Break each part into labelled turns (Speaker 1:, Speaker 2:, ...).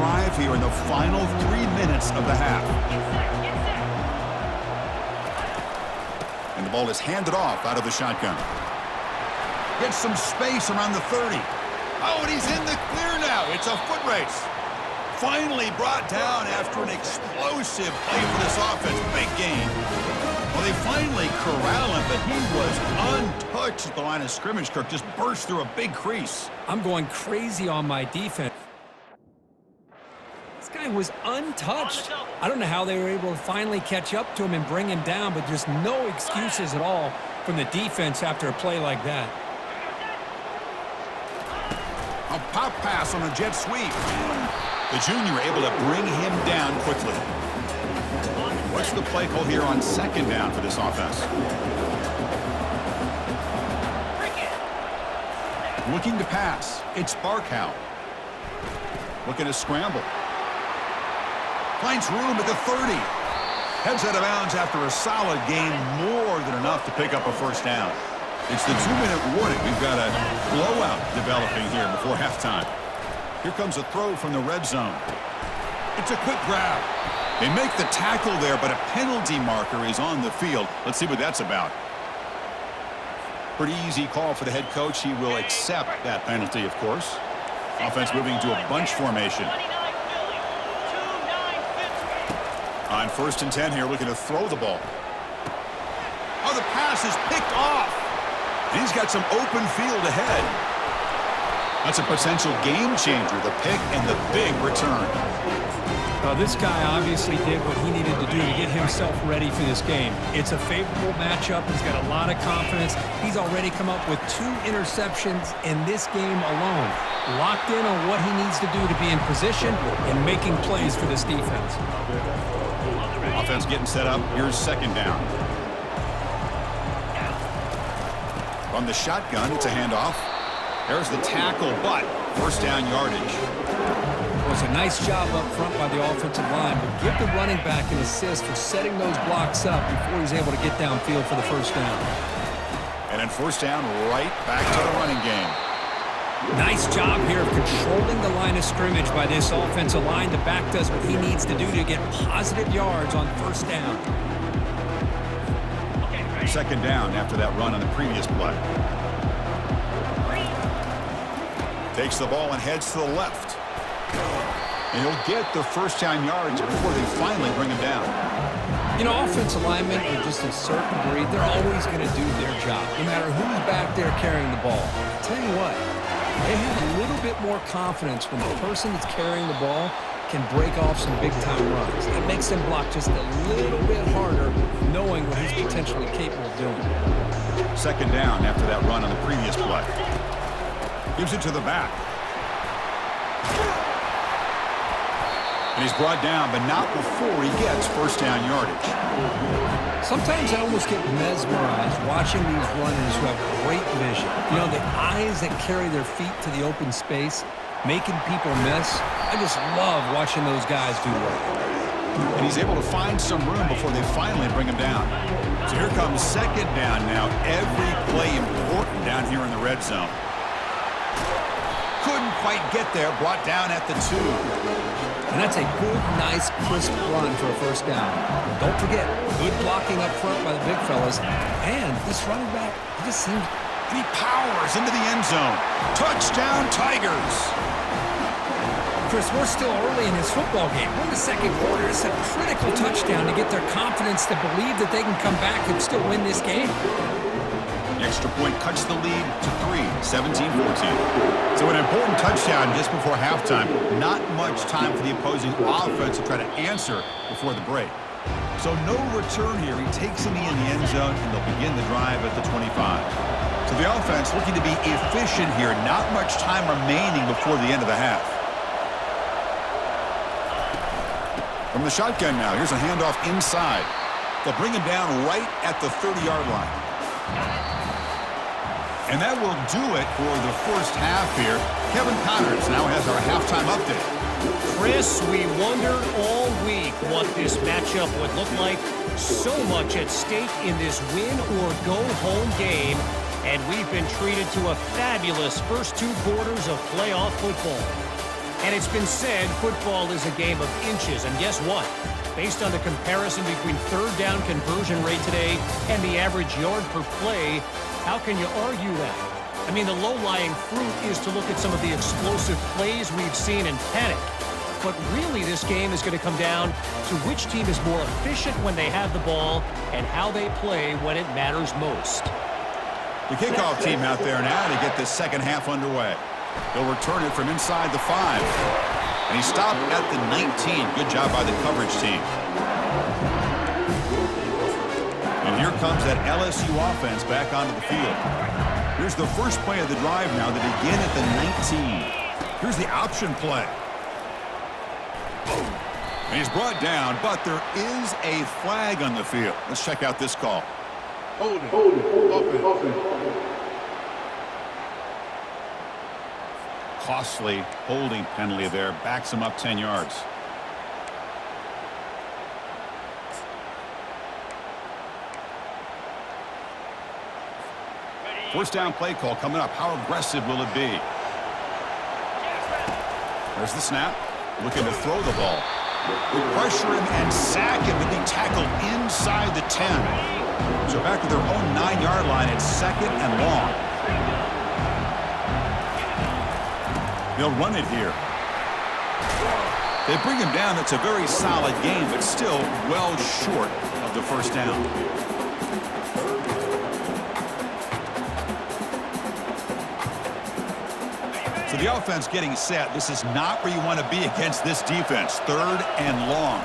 Speaker 1: drive here in the final 3 minutes of the half. And the ball is handed off out of the shotgun. Gets some space around the 30. Oh, and he's in the clear now. It's a foot race. Finally brought down after an explosive play for this offense. Big game. Well, they finally corral him, but he was untouched at the line of scrimmage. Kirk just burst through a big crease.
Speaker 2: I'm going crazy on my defense. This guy was untouched. I don't know how they were able to finally catch up to him and bring him down, but just no excuses at all from the defense after a play like that.
Speaker 1: A pop pass on a jet sweep. The junior able to bring him down quickly. What's the play call here on second down for this offense? Looking to pass. It's Barkow. Looking to scramble. Finds room at the 30. Heads out of bounds after a solid gain, more than enough to pick up a first down. It's the 2-minute warning. We've got a blowout developing here before halftime. Here comes a throw from the red zone. It's a quick grab. They make the tackle there, but a penalty marker is on the field. Let's see what that's about. Pretty easy call for the head coach. He will accept that penalty, of course. Offense moving to a bunch formation. On 1st and 10 here, looking to throw the ball. Oh, the pass is picked off. And he's got some open field ahead. That's a potential game changer, the pick and the big return.
Speaker 2: This guy obviously did what he needed to do to get himself ready for this game. It's a favorable matchup. He's got a lot of confidence. He's already come up with 2 interceptions in this game alone. Locked in on what he needs to do to be in position and making plays for this defense.
Speaker 1: Offense getting set up. Here's second down. On the shotgun, it's a handoff. There's the tackle, but first down yardage.
Speaker 2: It was a nice job up front by the offensive line, but give the running back an assist for setting those blocks up before he's able to get downfield for the first down.
Speaker 1: And then first down, right back to the running game.
Speaker 2: Nice job here of controlling the line of scrimmage by this offensive line. The back does what he needs to do to get positive yards on first down.
Speaker 1: Second down after that run on the previous play. Takes the ball and heads to the left. And he'll get the first down yards before they finally bring him down.
Speaker 2: You know, offensive linemen are just a certain breed. They're always going to do their job, no matter who's back there carrying the ball. I'll tell you what, they have a little bit more confidence when the person that's carrying the ball can break off some big-time runs. It makes them block just a little bit harder, knowing what he's potentially capable of doing.
Speaker 1: Second down after that run on the previous play. Gives it to the back. And he's brought down, but not before he gets first down yardage.
Speaker 2: Sometimes I almost get mesmerized watching these runners who have great vision. You know, the eyes that carry their feet to the open space, making people miss. I just love watching those guys do work.
Speaker 1: And he's able to find some room before they finally bring him down. So here comes second down now. Every play important down here in the red zone. Couldn't quite get there, brought down at the 2.
Speaker 2: And that's a good, nice, crisp run for a first down. Don't forget, good blocking up front by the big fellas. And this running back, he just seems...
Speaker 1: And he powers into the end zone. Touchdown, Tigers!
Speaker 2: Chris, we're still early in this football game. We're in the second quarter. It's a critical touchdown to get their confidence to believe that they can come back and still win this game.
Speaker 1: The extra point cuts the lead to 3, 17-14. So an important touchdown just before halftime. Not much time for the opposing offense to try to answer before the break. So no return here. He takes him in the end zone, and they'll begin the drive at the 25. So the offense looking to be efficient here. Not much time remaining before the end of the half. From the shotgun now, here's a handoff inside. They'll bring him down right at the 30-yard line. And that will do it for the first half here. Kevin Connors now has our halftime update.
Speaker 3: Chris, we wondered all week what this matchup would look like. So much at stake in this win-or-go-home game. And we've been treated to a fabulous first 2 quarters of playoff football. And it's been said football is a game of inches. And guess what? Based on the comparison between third down conversion rate today and the average yard per play, how can you argue that? I mean, the low-lying fruit is to look at some of the explosive plays we've seen and panic. But really, this game is going to come down to which team is more efficient when they have the ball and how they play when it matters most.
Speaker 1: The kickoff team out there now to get this second half underway. They'll return it from inside the 5. And he stopped at the 19. Good job by the coverage team. And here comes that LSU offense back onto the field. Here's the first play of the drive now. They begin at the 19. Here's the option play. And he's brought down, but there is a flag on the field. Let's check out this call.
Speaker 4: Hold it. Offense.
Speaker 1: Costly holding penalty there. Backs him up 10 yards. First down play call coming up. How aggressive will it be? There's the snap. Looking to throw the ball. They pressure him and sack him, but they tackle inside the 10. So back to their own 9-yard line. It's second and long. They'll run it here. They bring him down. That's a very solid game, but still well short of the first down. So the offense getting set. This is not where you want to be against this defense. Third and long.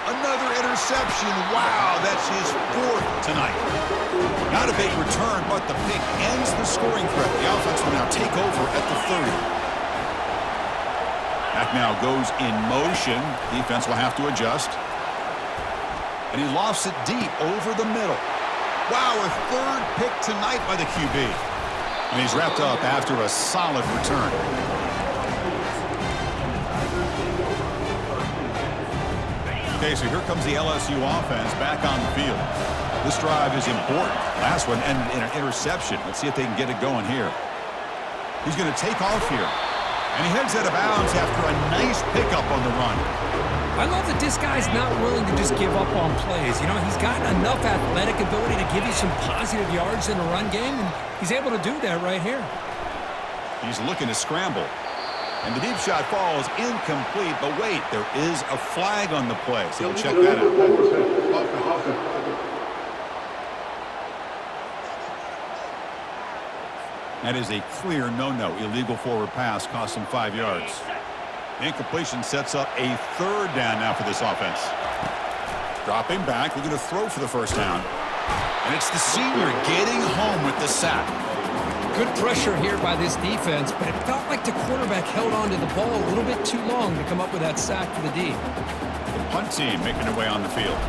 Speaker 1: Another interception. Wow, that's his 4th tonight. Not a big return, but the pick ends the scoring threat. The offense will now take over at the 30. Back now goes in motion. Defense will have to adjust. And he lofts it deep over the middle. Wow, a 3rd pick tonight by the QB. And he's wrapped up after a solid return. Okay, so here comes the LSU offense back on the field. This drive is important. Last one ended in an interception. Let's see if they can get it going here. He's going to take off here. And he heads out of bounds after a nice pickup on the run.
Speaker 2: I love that this guy's not willing to just give up on plays. You know, he's got enough athletic ability to give you some positive yards in the run game, and he's able to do that right here.
Speaker 1: He's looking to scramble. And the deep shot falls incomplete, but wait, there is a flag on the play, so we'll check that out. That is a clear no-no. Illegal forward pass cost him 5 yards. Incompletion sets up a 3rd down now for this offense. Dropping back, looking to throw for the first down. And it's the senior getting home with the sack.
Speaker 2: Good pressure here by this defense, but it felt like the quarterback held on to the ball a little bit too long to come up with that sack for the D.
Speaker 1: The punt team making their way on the field.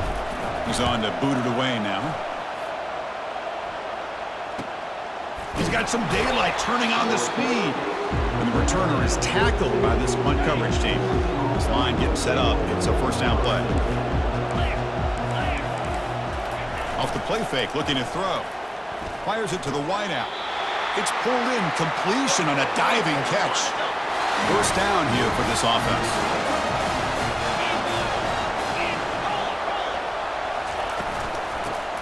Speaker 1: He's on to boot it away now. He's got some daylight turning on the speed. And the returner is tackled by this punt coverage team. This line getting set up. It's a first down play. Off the play fake, looking to throw. Fires it to the wideout. It's pulled in, completion on a diving catch. First down here for this offense.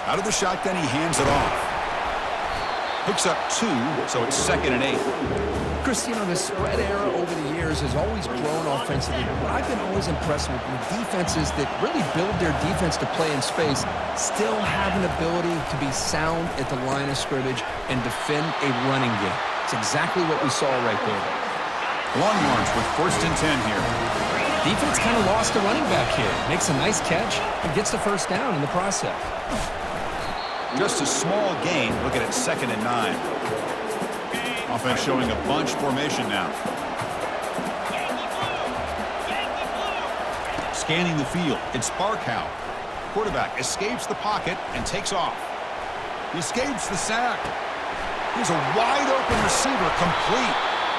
Speaker 1: Out of the shotgun, he hands it off. Picks up 2, so it's 2nd and 8.
Speaker 2: Chris, you know, the spread era over the years has always grown offensively. What I've been always impressed with defenses that really build their defense to play in space still have an ability to be sound at the line of scrimmage and defend a running game. It's exactly what we saw right there.
Speaker 1: Longhorns with 1st and 10 here.
Speaker 2: Defense kind of lost a running back here. Makes a nice catch and gets the first down in the process.
Speaker 1: Just a small gain. Looking at 2nd and 9. Offense showing a bunch formation now. Scanning the field. It's Barkow. Quarterback escapes the pocket and takes off. He escapes the sack. Here's a wide-open receiver, complete.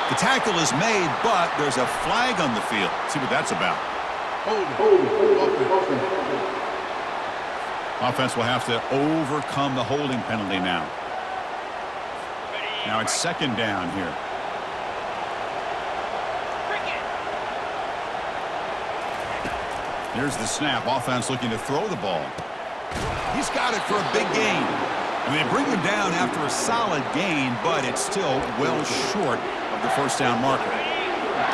Speaker 1: The tackle is made, but there's a flag on the field. See what that's about. Offense will have to overcome the holding penalty now. Now it's 2nd down here. Here's the snap. Offense looking to throw the ball. He's got it for a big gain. I mean, they bring him down after a solid gain, but it's still well short of the first down marker.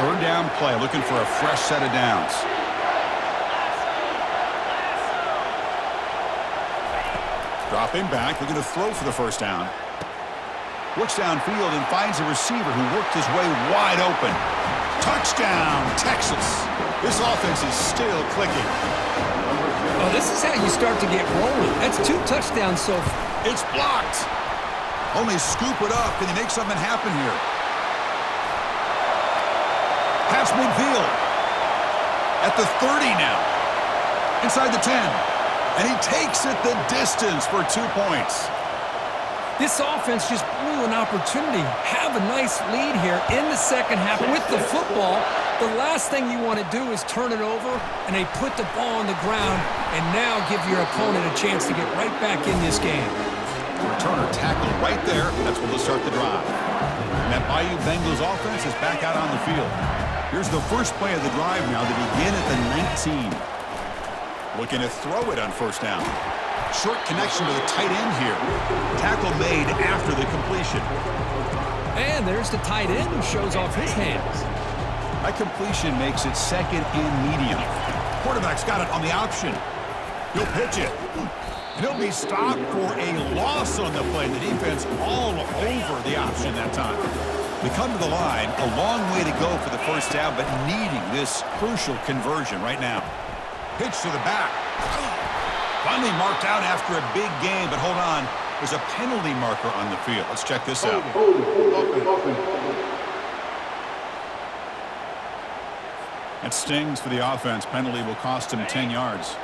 Speaker 1: Third down play, looking for a fresh set of downs. Dropping back, looking to throw for the first down. Looks downfield and finds a receiver who worked his way wide open. Touchdown, Texas. This offense is still clicking.
Speaker 2: Oh, this is how you start to get rolling. That's 2 touchdowns so far.
Speaker 1: It's blocked. Only scoop it up. Can he make something happen here? Pass midfield. At the 30 now. Inside the 10. And he takes it the distance for 2 points.
Speaker 2: This offense just blew an opportunity. Have a nice lead here in the second half. With the football, the last thing you want to do is turn it over, and they put the ball on the ground and now give your opponent a chance to get right back in this game.
Speaker 1: Returner tackled right there. That's what will start the drive. And that Bayou Bengals offense is back out on the field. Here's the first play of the drive now. They begin at the 19. Looking to throw it on first down. Short connection to the tight end here. Tackle made after the completion.
Speaker 2: And there's the tight end who shows off his hands.
Speaker 1: That completion makes it second and medium. Quarterback's got it on the option. He'll pitch it. And he'll be stopped for a loss on the play. The defense all over the option that time. They come to the line. A long way to go for the first down, but needing this crucial conversion right now. Pitch to the back. Finally marked out after a big game, but hold on. There's a penalty marker on the field. Let's check this out. That stings for the offense. Penalty will cost him 10 yards.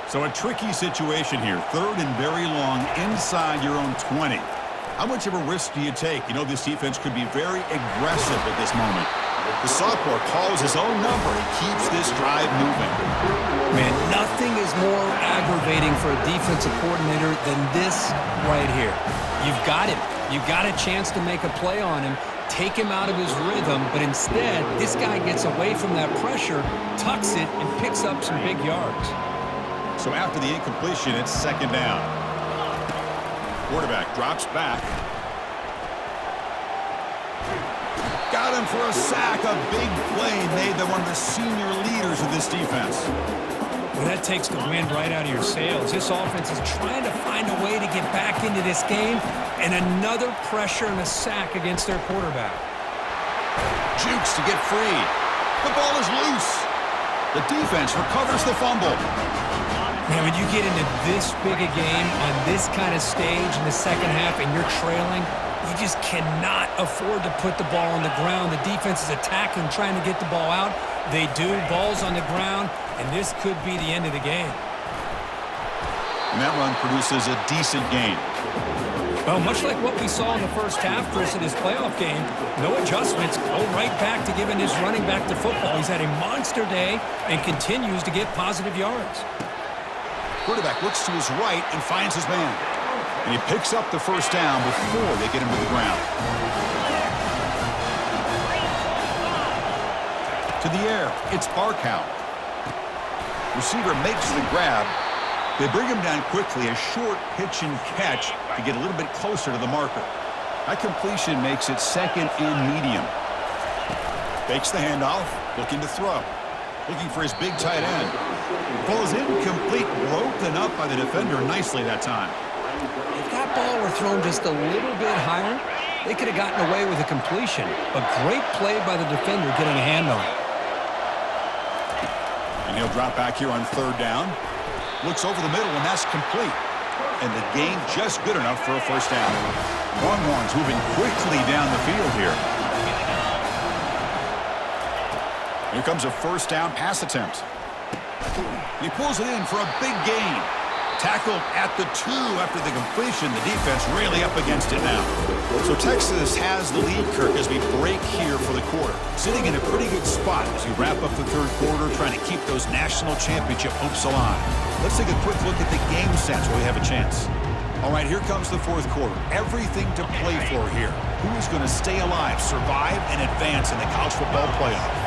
Speaker 1: So a tricky situation here. Third and very long inside your own 20. How much of a risk do you take? You know this defense could be very aggressive at this moment. The sophomore calls his own number and keeps this drive moving.
Speaker 2: Man, nothing is more aggravating for a defensive coordinator than this right here. You've got him. You've got a chance to make a play on him, take him out of his rhythm, but instead, this guy gets away from that pressure, tucks it, and picks up some big yards.
Speaker 1: So after the incompletion, it's second down. Quarterback drops back. Got him for a sack. A big play made by one of the senior leaders of this defense.
Speaker 2: Well, that takes the wind right out of your sails. This offense is trying to find a way to get back into this game, and another pressure and a sack against their quarterback.
Speaker 1: Jukes to get free. The ball is loose. The defense recovers the fumble.
Speaker 2: Man, when you get into this big a game on this kind of stage in the second half and you're trailing, you just cannot afford to put the ball on the ground. The defense is attacking, trying to get the ball out. They do. Ball's on the ground, and this could be the end of the game.
Speaker 1: And that run produces a decent gain.
Speaker 2: Well, much like what we saw in the first half, Chris, in his playoff game, no adjustments, go right back to giving his running back to football. He's had a monster day and continues to get positive yards.
Speaker 1: Quarterback looks to his right and finds his man. And he picks up the first down before they get him to the ground. To the air, it's Barkow. Receiver makes the grab. They bring him down quickly, a short pitch and catch to get a little bit closer to the marker. That completion makes it second and medium. Fakes the handoff, looking to throw. Looking for his big tight end. Ball is incomplete, broken up by the defender nicely that time.
Speaker 2: If that ball were thrown just a little bit higher, they could have gotten away with a completion. But great play by the defender getting a hand on it.
Speaker 1: And he'll drop back here on third down. Looks over the middle, and that's complete. And the gain just good enough for a first down. Longhorns moving quickly down the field here. Here comes a first down pass attempt. He pulls it in for a big gain. Tackled at the 2 after the completion. The defense really up against it now. So Texas has the lead, Kirk, as we break here for the quarter. Sitting in a pretty good spot as we wrap up the third quarter, trying to keep those national championship hopes alive. Let's take a quick look at the game stats while we have a chance. All right, here comes the fourth quarter. Everything to play for here. Who is going to stay alive, survive, and advance in the college football playoff?